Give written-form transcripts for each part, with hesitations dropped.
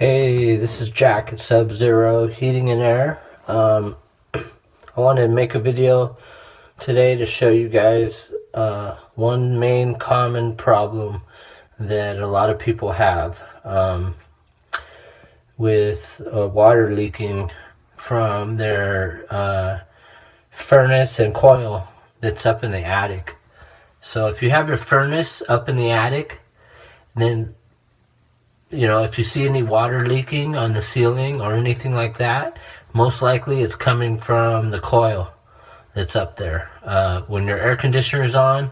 Hey, this is Jack at SubZero Heating and Air. I wanted to make a video today to show you guys one main common problem that a lot of people have with water leaking from their furnace and coil that's up in the attic. So if you have your furnace up in the attic, then if you see any water leaking on the ceiling or anything like that, most likely it's coming from the coil that's up there. When your air conditioner is on,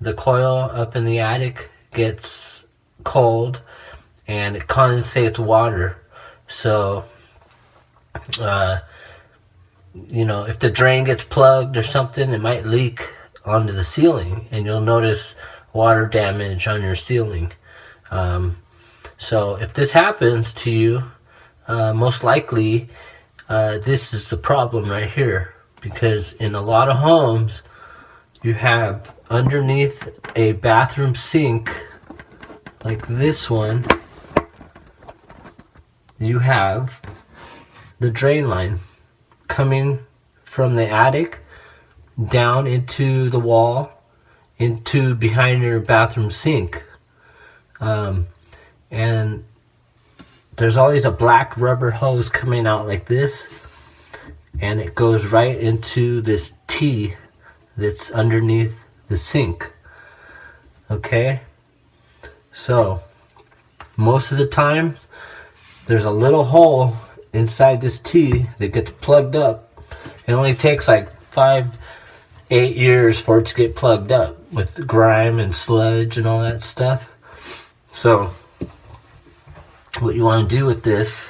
the coil up in the attic gets cold and it condensates water. So, if the drain gets plugged or something, it might leak onto the ceiling and you'll notice water damage on your ceiling. So if this happens to you, most likely this is the problem right here, because in a lot of homes you have underneath a bathroom sink like this one, you have the drain line coming from the attic down into the wall, into behind your bathroom sink. And there's always a black rubber hose coming out like this, and it goes right into this T that's underneath the sink. Okay, so most of the time there's a little hole inside this T that gets plugged up. It only takes like 5-8 years for it to get plugged up with grime and sludge and all that stuff. So what you want to do with this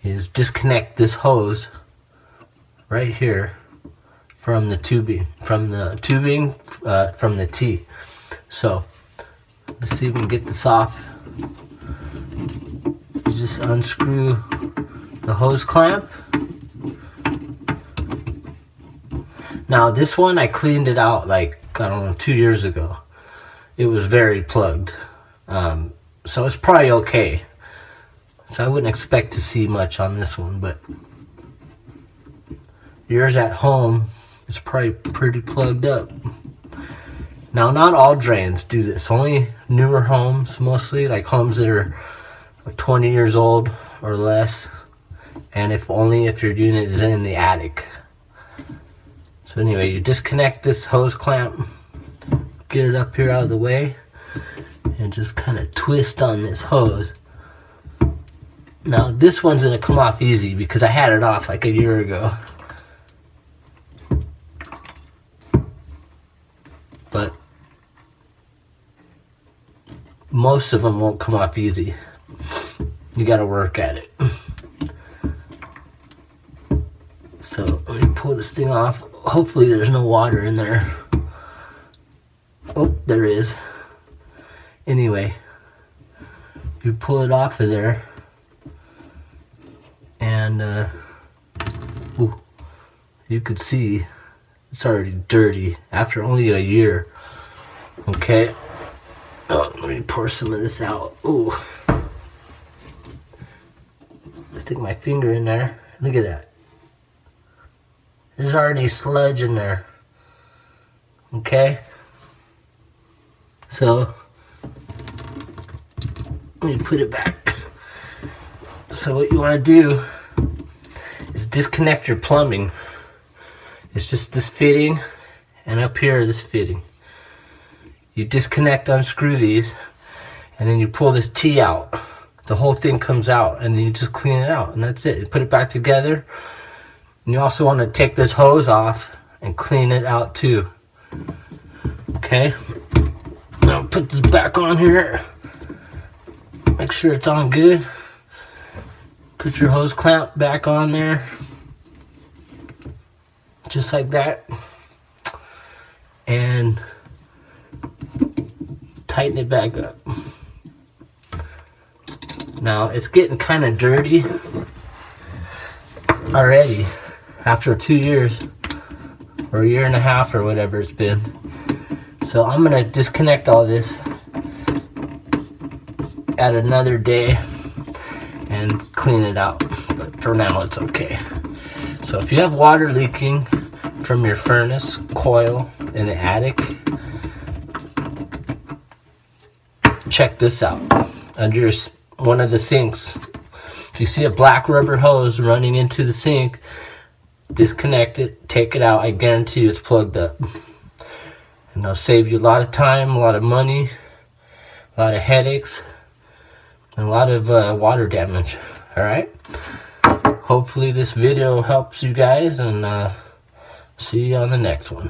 is disconnect this hose right here from the tubing, from the T. So let's see if we can get this off. You just unscrew the hose clamp. Now this one, I cleaned it out like, I don't know, 2 years ago. It was very plugged. So it's probably okay. So I wouldn't expect to see much on this one, but yours at home is probably pretty plugged up. Now, not all drains do this. Only newer homes, mostly, like homes that are 20 years old or less, and if your unit is in the attic. So anyway, you disconnect this hose clamp, get it up here out of the way, and just kind of twist on this hose. Now this one's gonna come off easy because I had it off like a year ago, but most of them won't come off easy. You gotta work at it. So let me pull this thing off. Hopefully there's no water in there. Oh, there is. Anyway, you pull it off of there, and you could see it's already dirty after only a year. Okay, let me pour some of this out. Ooh, stick my finger in there. Look at that. There's already sludge in there. Okay, so let me put it back. So what you want to do is disconnect your plumbing. It's just this fitting, and up here this fitting. You disconnect, unscrew these, and then you pull this T out. The whole thing comes out, and then you just clean it out, and that's it. You put it back together. And you also want to take this hose off and clean it out too. Okay, now put this back on here. Make sure it's on good. Put your hose clamp back on there, just like that, and tighten it back up. Now it's getting kind of dirty already after 2 years or a year and a half or whatever it's been. So I'm gonna disconnect all this at another day and clean it out. But for now, it's okay. So if you have water leaking from your furnace coil in the attic, check this out. Under one of the sinks, if you see a black rubber hose running into the sink, disconnect it, take it out. I guarantee you it's plugged up. And it'll save you a lot of time, a lot of money, a lot of headaches, and a lot of water damage. Alright? Hopefully this video helps you guys, and see you on the next one.